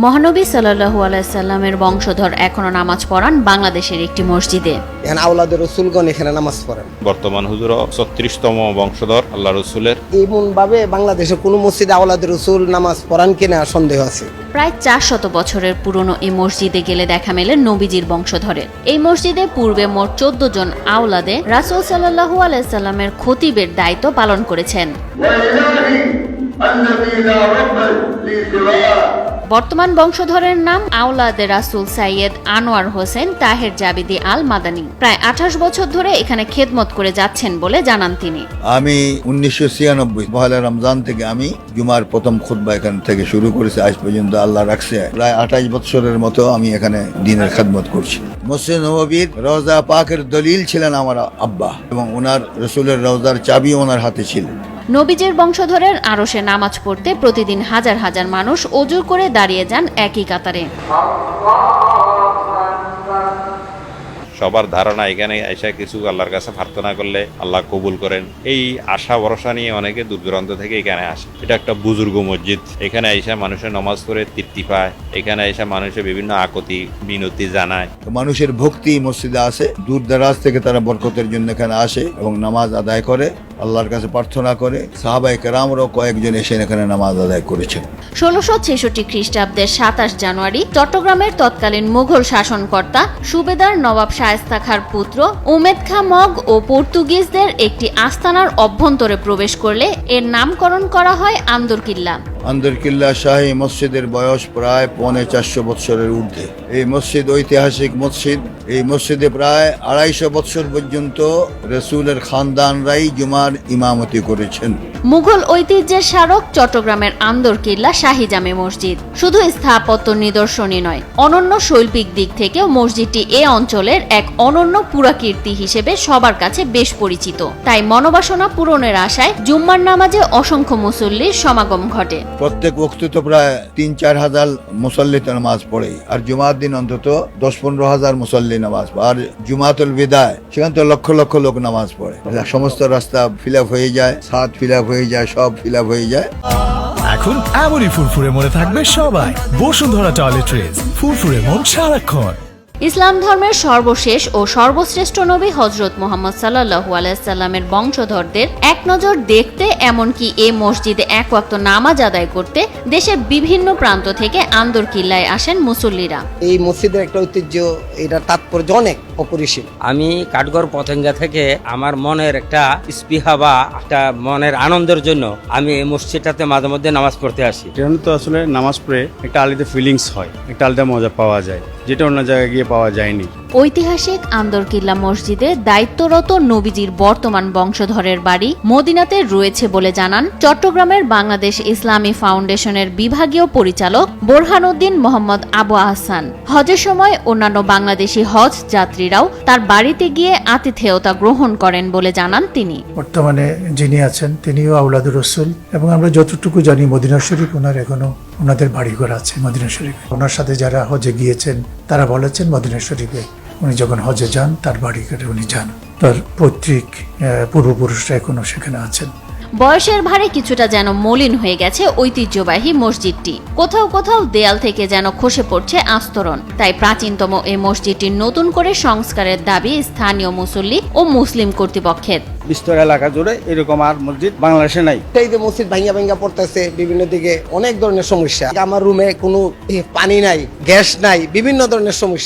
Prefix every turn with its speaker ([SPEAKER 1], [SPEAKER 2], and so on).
[SPEAKER 1] মহানবী সাল্লাল্লাহু আলাইহি সাল্লামের বংশধর এখনো নামাজ পড়ান বাংলাদেশের একটি মসজিদে।
[SPEAKER 2] এখানে আওলাদ রসুলগণ এখানে নামাজ পড়েন।
[SPEAKER 3] বর্তমান হুজুর 36তম বংশধর আল্লাহ রসুলের।
[SPEAKER 2] এমন ভাবে বাংলাদেশে কোনো মসজিদে আওলাদ রসুল নামাজ পড়ান কিনা সন্দেহ আছে।
[SPEAKER 1] প্রায় 400 বছরের পুরনো এই মসজিদে গেলে দেখা মেলে নবীজির বংশধরের। এই মসজিদে পূর্বে মোট 14 জন আওলাদে রাসূল সাল্লাল্লাহু আলাইহি সাল্লামের খতিবের দায়িত্ব পালন করেছেন। বর্তমান বংশধরের নাম আওলাদে রাসূল সাইয়্যেদ আনোয়ার হোসেন তাহের জাবিদি আল মাদানী। প্রায় 28 বছর ধরে এখানে খেদমত করে যাচ্ছেন বলে জানান তিনি।
[SPEAKER 4] আমি 1996 পহেলা রমজান থেকে আমি জুমার প্রথম খুতবা এখান থেকে শুরু করেছি, আজ পর্যন্ত আল্লাহ রাখছে প্রায় 28 বছরের মতো আমি এখানে দ্বীনের খেদমত করছি। মসজিদ নববীর রওজা পাকের দলিল ছিলেন আমার আব্বা, এবং ওনার রসুলের রওজার চাবি ওনার হাতে ছিল।
[SPEAKER 1] নবীজের বংশধরের আরশে নামাজ পড়তে প্রতিদিন হাজার হাজার মানুষ ওযু করে দাঁড়িয়ে যান একই কাতারে।
[SPEAKER 3] সবার ধারণা এখানে এসে কিছু আল্লাহর কাছে প্রার্থনা করলে আল্লাহ কবুল করেন, এই আশা ভরসা নিয়ে অনেকে দূর দূরান্ত থেকে এখানে আসে। এটা একটা বুজুর্গ মসজিদ, এখানে এসে মানুষের নামাজ পড়ে তৃপ্তি পায়, এখানে এসে মানুষের বিভিন্ন আকতি মিনতি জানায়।
[SPEAKER 4] মানুষের ভক্তি মসজিদে আসে, দূর দারাজ থেকে তারা বরকতের জন্য এখানে আসে এবং নামাজ আদায় করে, আল্লাহর কাছে প্রার্থনা করে। সাহাবায়ে কেরামরাও কয়েকজন এসে এখানে নামাজ আদায় করেছেন।
[SPEAKER 1] 1666 খ্রিস্টাব্দের 27 জানুয়ারি চট্টগ্রামের তৎকালীন মুঘল শাসনকর্তা সুবেদার নবাব শায়েস্তা খাঁর পুত্র উমেদ খাঁ মগ ও পর্তুগিজদের একটি আস্তানার অভ্যন্তরে প্রবেশ করলে এর নামকরণ করা হয় আন্দরকিল্লা।
[SPEAKER 4] আন্দরকিল্লা শাহী মসজিদের বয়স প্রায় 450 বৎসরের ঊর্ধ্বে। এই মসজিদ ঐতিহাসিক মসজিদ। এই মসজিদে প্রায় 250 বৎসর পর্যন্ত রসুলের খানদানরাই জুমার ইমামতি করেছেন।
[SPEAKER 1] মুঘল ঐতিহ্যের স্মারক চট্টগ্রামের আন্দরকিল্লা শাহী জামে মসজিদ শুধু স্থাপত্য নিদর্শনই নয়, অনন্য শৈল্পিক দিক থেকেও মসজিদটি এ অঞ্চলের এক অনন্য পুরাকীর্তি হিসেবে সবার কাছে বেশ পরিচিত। তাই মনোবাসনা পূরণের আশায় জুম্মার নামাজে অসংখ্য মুসল্লির সমাগম ঘটে।
[SPEAKER 4] প্রত্যেক ওয়াক্তে তো প্রায় 3-4 হাজার মুসল্লি নামাজ পড়ে, আর জুমার দিন অন্তত 10-15 হাজার মুসল্লি নামাজ পড়ে। আর জুমাতুল বিদায় সেখানে তো লক্ষ লক্ষ লোক নামাজ পড়ে। সমস্ত রাস্তা ফিল আপ হয়ে যায়, ছাদ ফিল আপ হয়ে যায়, সব ফিল আপ হয়ে যায়।
[SPEAKER 5] এখন এমনই ফুরফুরে মনে থাকবে সবাই। বসুন্ধরা টয়লেট্রিজ, ফুরফুরে মন সারাক্ষণ।
[SPEAKER 1] ইসলাম ধর্মের সর্বশেষ ও সর্বশ্রেষ্ঠ নবী হযরত মুহাম্মদ সাল্লাল্লাহু আলাইহি সাল্লামের বংশধরদের এক নজর দেখতে, এমনকি এই মসজিদে এক ওয়াক্ত নামাজ আদায় করতে দেশের বিভিন্ন প্রান্ত থেকে আন্দরকিল্লায় আসেন মুসল্লিরা।
[SPEAKER 2] এই মসজিদের একটা ঐতিহ্য, এটা তাৎপর্য অনেক অপরিসীম।
[SPEAKER 6] আমি কাঠগড় পতেঙ্গা থেকে আমার মনের একটা স্পৃহা বা একটা মনের আনন্দের জন্য আমি এই মসজিদটাতে মাঝে মধ্যে নামাজ পড়তে আসি।
[SPEAKER 7] এখানে তো আসলে নামাজ পড়ে একটা আলাদা ফিলিংস হয়, একটা আলাদা মজা পাওয়া যায়, যেটা অন্য জায়গায় গিয়ে পাওয়া যায়নি।
[SPEAKER 1] ঐতিহাসিক আন্দরকিল্লা মসজিদে দায়িত্বরত নবীজির বর্তমান বংশধরের বাড়ি মদিনাতে রয়েছে বলে জানান চট্টগ্রামের বাংলাদেশ ইসলামী ফাউন্ডেশনের বিভাগীয় পরিচালক বোরহানউদ্দিন মোহাম্মদ আবু আহসান। হজের সময় অন্যান্য বাংলাদেশি হজ যাত্রীরাও তার বাড়িতে গিয়ে আতিথেয়তা গ্রহণ করেন বলে জানান তিনি।
[SPEAKER 8] বর্তমানে যিনি আছেন তিনিও আওলাদুর রসুল, এবং আমরা যতটুকু জানি মদিনা শরীফ ওনার এখনো ওনাদের বাড়িঘর আছে মদিনা শরীফে। ওনার সাথে যারা হজে গিয়েছেন তারা বলেছেন মদিনা শরীফে উনি যখন হজে যান তার বাড়িঘরে উনি যান, তার পৈতৃক পূর্বপুরুষরা এখনো সেখানে আছেন।
[SPEAKER 1] বয়সের ভারে কিছুটা যেন মলিন হয়ে গেছে ঐতিহ্যবাহী মসজিদটি। কোথাও কোথাও দেয়াল থেকে যেন খসে পড়ছে আস্তরণ। তাই প্রাচীনতম এই মসজিদটি নতুন করে সংস্কারের দাবি স্থানীয় মুসল্লি ও মুসলিম কর্তৃপক্ষের।
[SPEAKER 7] বিস্তর এলাকা জুড়ে এরকম আর মসজিদ বাংলাদেশে নাই।
[SPEAKER 2] এই যে মসজিদ ভাঙ্গা ভাঙ্গা পড়তেছে, বিভিন্ন দিকে অনেক ধরনের সমস্যা। আমার রুমে কোনো পানি নাই, গ্যাস নাই, বিভিন্ন ধরনের সমস্যা।